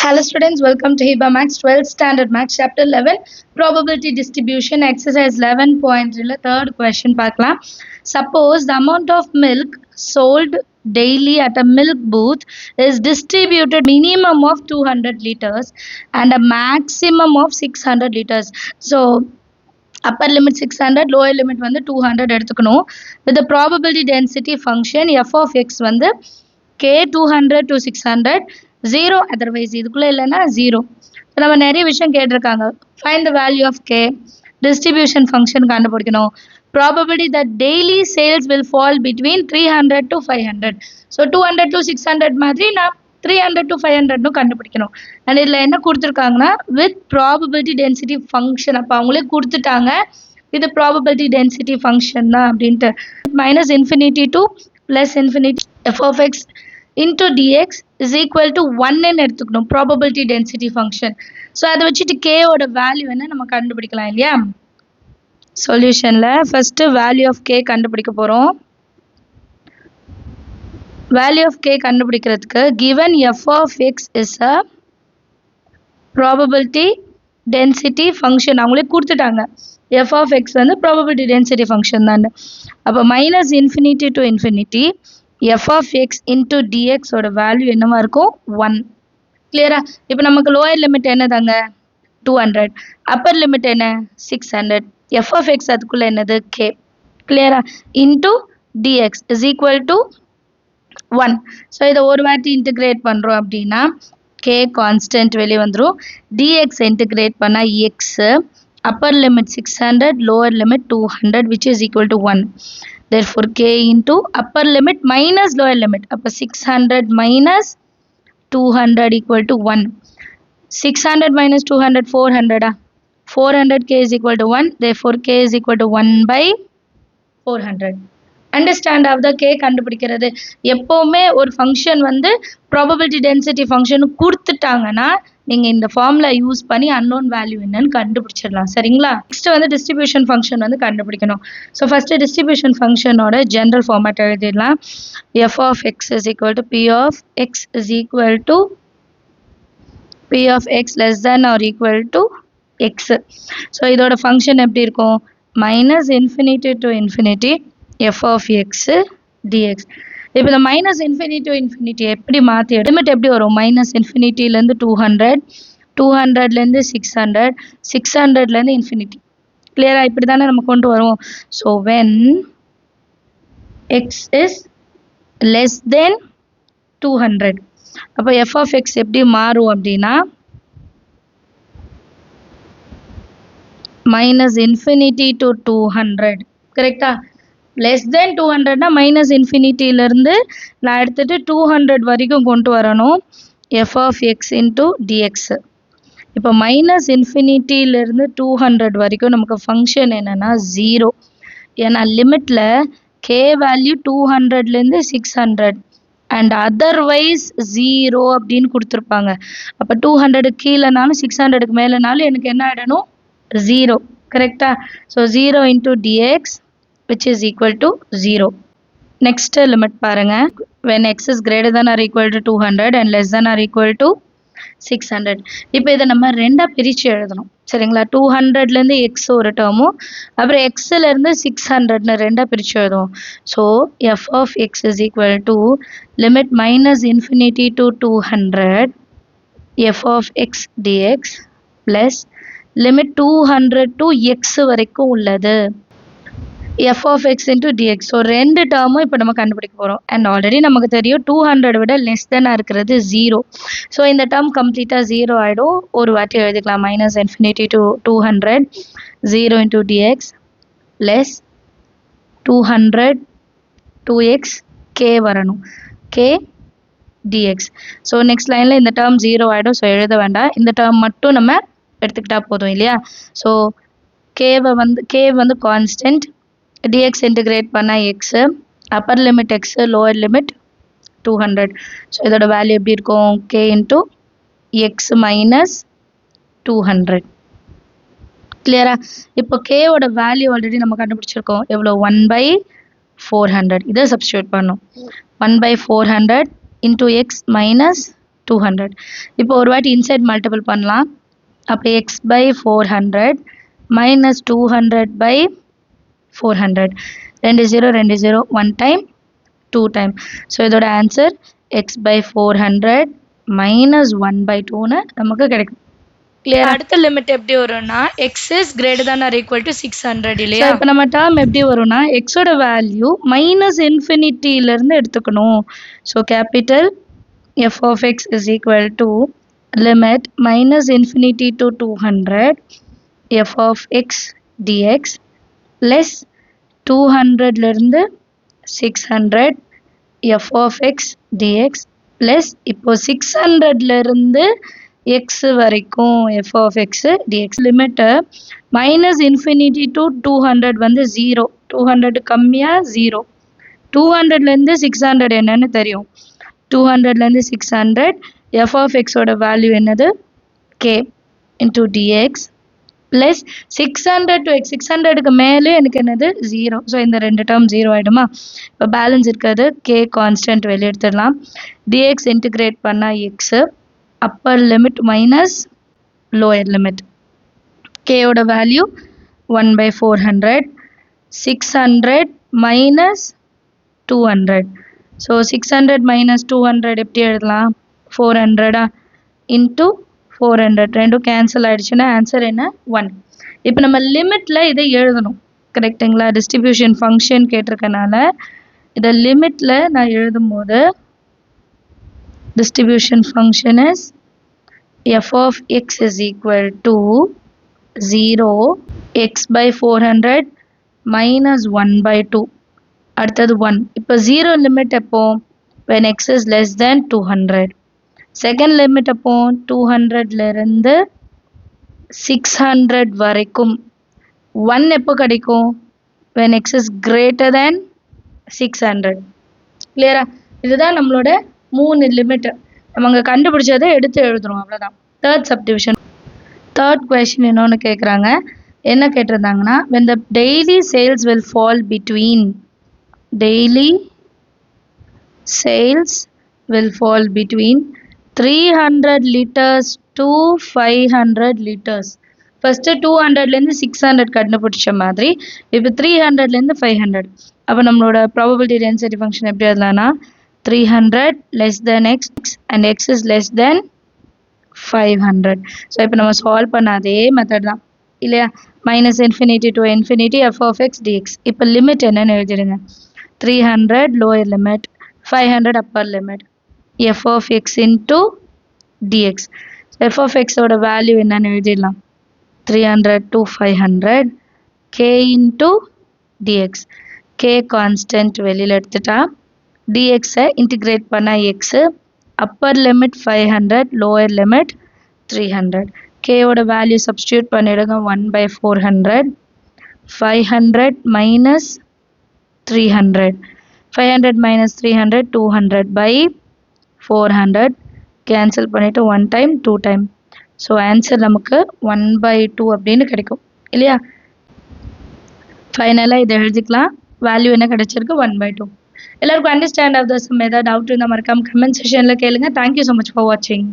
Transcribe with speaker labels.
Speaker 1: Hello students, welcome to HIBA Max 12th Standard Max Chapter 11 Probability Distribution Exercise 11.3 third question பார்க்கலாம். Suppose the amount of milk sold daily at a milk booth is distributed minimum of 200 liters and a maximum of 600 liters. So upper limit 600, lower limit வந்து 200 எடுத்துக்கணும். With the probability density function f of x வந்து k 200 to 600 0 otherwise இதுக்குள்ள இல்லைன்னா 0. நம்ம நிறைய விஷயம் கேட்டிருக்காங்க. Find the value of k, distribution function கண்டுபிடிக்கணும். Probability that daily sales will fall between 300 to 500. So 200 to 600 மாதிரி நான் 300 to 500 கண்டுபிடிக்கணும். அண்ட் இதில் என்ன கொடுத்துருக்காங்கன்னா with probability density function. அப்போ அவங்களே கொடுத்துட்டாங்க இது probability density function தான் அப்படின்ட்டு. minus infinity to plus infinity f of x into dx is equal to 1 ன்னு எடுத்துக்கணும் probability density function. ஸோ அதை வச்சுட்டு k ஓட வேல்யூ என்ன நம்ம கண்டுபிடிக்கலாம் இல்லையா. சொல்யூஷனில் ஃபஸ்ட்டு வேல்யூ ஆஃப் k கண்டுபிடிக்க போகிறோம். வேல்யூ ஆஃப் k கண்டுபிடிக்கிறதுக்கு given f of x is a probability density function அவங்களே கொடுத்துட்டாங்க. f of x வந்து probability density function தான். அப்போ minus infinity to infinity f of x into dx ஓட value என்னவா இருக்கும் 1. கிளியரா. இப்போ நமக்கு லோயர் லிமிட் என்னதாங்க 200, அப்பர் லிமிட் என்ன 600, f of x அதுக்குள்ள என்னது k. கிளியரா. Into dx is equal to 1. So இதை ஒரு வாட்டி இன்டிகிரேட் பண்ணுறோம் அப்படின்னா k கான்ஸ்டன்ட் வெளியே வந்துடும். dx இன்டிகிரேட் பண்ணால் x, upper limit 600, lower limit 200 which is equal to 1. Therefore k into upper limit minus lower limit. அப்போ 600 minus 200 equal to 1. 600 minus 200 400. 400 k is equal to 1. Therefore k is equal to 1 by 400. Understand of the K கண்டுபிடிக்கிறது. எப்போவுமே ஒரு function வந்து probability density function கொடுத்துட்டாங்கன்னா நீங்கள் இந்த formula use பண்ணி unknown value என்னன்னு கண்டுபிடிச்சிடலாம். சரிங்களா. நெக்ஸ்ட் வந்து டிஸ்ட்ரிபியூஷன் ஃபங்க்ஷன் வந்து கண்டுபிடிக்கணும். ஸோ ஃபஸ்ட்டு டிஸ்ட்ரிபியூஷன் ஃபங்க்ஷனோட ஜென்ரல் ஃபார்மேட் எழுதிடலாம். F of X is equal to P of X is equal to P of X less than or equal to X. So இதோட function எப்படி இருக்கும் minus infinity to infinity f of x dx. இப்போ இந்த minus infinity to infinity எப்படி மாற்றி limit எப்படி வரும் minus இன்ஃபினிட்டிலேருந்து 200, 200லேருந்து 600, 600லேருந்து infinity. கிளியராக இப்படி தானே நம்ம கொண்டு வருவோம். So when X is less than 200 அப்போ f of x எப்படி மாறும் அப்படின்னா மைனஸ் இன்ஃபினிட்டி டு 200. கரெக்டா. லெஸ் தென் 200னா மைனஸ் இன்ஃபினிட்டியிலேருந்து நான் எடுத்துகிட்டு 200 வரைக்கும் கொண்டு வரணும். F of x into dx. இப்போ மைனஸ் இன்ஃபினிட்டியிலேருந்து 200 வரைக்கும் நமக்கு ஃபங்க்ஷன் என்னென்னா 0. ஏன்னா லிமிட்டில் கே வேல்யூ 200லேருந்து 600 அண்ட் அதர்வைஸ் 0 அப்படின்னு கொடுத்துருப்பாங்க. அப்போ 200 கீழேனாலும் 600க்கு மேலேனாலும் எனக்கு என்ன ஆகிடணும் 0. கரெக்டா. So 0 into dx which is equal to 0. Next limit பாருங்க. when x is greater than or equal to 200 and less than or equal to 600. இப்போ இதை நம்ம ரெண்டா பிரித்து எழுதணும். சரிங்களா. 200லேருந்து எக்ஸ் ஒரு டேர்மும் அப்புறம் எக்ஸ்லேருந்து 600ன்னு ரெண்டாக பிரித்து எழுதுவோம். So f of X is equal to limit minus infinity to 200 f of x dx plus limit 200 to x வரைக்கும் உள்ளது f of x into dx. So ரெண்டு டேர்மும் இப்போ நம்ம கண்டுபிடிக்க போகிறோம். அண்ட் ஆல்ரெடி நமக்கு தெரியும் 200 விட லெஸ் தென்னாக இருக்கிறது 0. ஸோ இந்த டேர்ம் கம்ப்ளீட்டாக 0 ஆகிடும். ஒரு வாட்டி எழுதிக்கலாம் minus infinity to 200 0 into dx less 200 2x k வரணும் k dx. ஸோ நெக்ஸ்ட் லைனில் இந்த டேர்ம் 0 ஆகிடும். ஸோ எழுத வேண்டாம். இந்த டேர்ம் மட்டும் நம்ம எடுத்துக்கிட்டால் போதும் இல்லையா. ஸோ k வந்து கான்ஸ்டன்ட், dx இன்டிகிரேட் பண்ணால் x, upper limit x, lower limit 200. So இதோட வேல்யூ எப்படி இருக்கும் k இன்ட்டு எக்ஸ் மைனஸ் 200. கிளியரா. இப்போ கேவோட வேல்யூ ஆல்ரெடி நம்ம கண்டுபிடிச்சிருக்கோம். எவ்வளோ 1 by 400. இதை சப்ஸ்டியூட் பண்ணோம். 1 by 400 into x minus 200. இப்போ ஒரு வாட்டி இன்சைட் மல்டிபிள் பண்ணலாம். அப்போ x by 400 minus 200 by 400. 2 0 2 0 1 time 2 time. So இதோட answer x by 400 minus 1 by 2ன்னு நமக்கு கிடைக்கும். கிளியர்? அடுத்த லிமிட் எப்படி வரும்னா x is greater than or equal to 600 இல்லையா? இப்போ நம்ம டேர்ம் எப்படி வரும்னா எக்ஸோட வேல்யூ மைனஸ் இன்ஃபினிட்டியிலேருந்து எடுத்துக்கணும். So capital f of x is equal to limit minus infinity to 200 f of x dx plus 200லேருந்து 600 f of x dx plus இப்போ 600லேருந்து x வரைக்கும் f of x dx limit minus infinity to 200 வந்து 0, 200 கம்மியாக 0, 200லேருந்து 600 என்னன்னு தெரியும், 200லேருந்து 600 f of x ஓட value என்னது k into dx plus 600 to x, 600க்கு மேலே எனக்கு என்னது 0. ஸோ இந்த ரெண்டு டேர்ம் 0 ஆகிடுமா? இப்போ பேலன்ஸ் இருக்கிறது k கான்ஸ்டன்ட் வெளியே எடுத்துடலாம். dx இன்டிகிரேட் பண்ணால் x upper limit minus lower limit. K ஓட value 1 by 400, 600 minus 200. So 600 minus 200 எப்படி எழுதலாம்? 400 into 400 ரெண்டும் கேன்சல் ஆயிடுச்சுன்னா ஆன்சர் என்ன? 1. இப்போ நம்ம லிமிட்டில் இதை எழுதணும், கரெக்டுங்களா? டிஸ்ட்ரிபியூஷன் ஃபங்க்ஷன் கேட்டிருக்கனால இதை லிமிட்டில் நான் எழுதும் போது distribution function is f of x is equal to 0 x by 400 minus 1 by 2. அடுத்தது 1. இப்போ 0 லிமிட் எப்போ? when x is less than 200. Second limit எப்போ? 200லேருந்து 600 வரைக்கும். 1 எப்போ கிடைக்கும்? when x is greater than 600. கிளியரா? இதுதான் நம்மளோட 3 லிமிட். நம்ம அங்கே கண்டுபிடிச்சதை எடுத்து எழுதுறோம், அவ்வளோதான். Third subdivision. தேர்ட் கொஷின் இன்னொன்று கேட்குறாங்க. என்ன கேட்டிருந்தாங்கன்னா when the daily sales will fall between daily sales will fall between 300 liters to 500 liters. First 200லேருந்து 600 கண்டுபிடிச்ச மாதிரி இப்போ 300லேருந்து 500. அப்போ நம்மளோட ப்ராபபிலிட்டி டென்சிட்டி ஃபங்க்ஷன் எப்படி எழுதலாம்னா 300 less than x and x is less than 500. So இப்போ நம்ம சால்வ் பண்ண அதே மெத்தட் தான் இல்லையா? Minus infinity to infinity f of x dx. இப்போ லிமிட் என்னன்னு எழுதிடுங்க. 300 lower limit, 500 upper limit, f of x into dx. f of x ஓட value என்னன்னு எழுதிடலாம். 300 to 500 k into dx. k constant வெளியில் எடுத்துட்டா dx இன்டிகிரேட் பண்ண x, upper limit 500, lower limit 300. k ஓட value substitute பண்ணிடுங்க. 1 by 400, 500 minus 300, 500 minus 300 200 by 400 cancel பண்ணிவிட்டு 1 time 2 time. So answer நமக்கு 1 by 2 அப்படின்னு கிடைக்கும் இல்லையா? ஃபைனலாக இதை எழுதிக்கலாம். வேல்யூ என்ன கிடைச்சிருக்கு? 1 by 2. எல்லாருக்கும் அண்டர்ஸ்டாண்ட் ஆஃப் த சம். ஏதாவது டவுட் இருந்தால் மறக்காம கமெண்ட் செஷனில் கேளுங்க. தேங்க்யூ ஸோ மச் ஃபார் வாட்சிங்.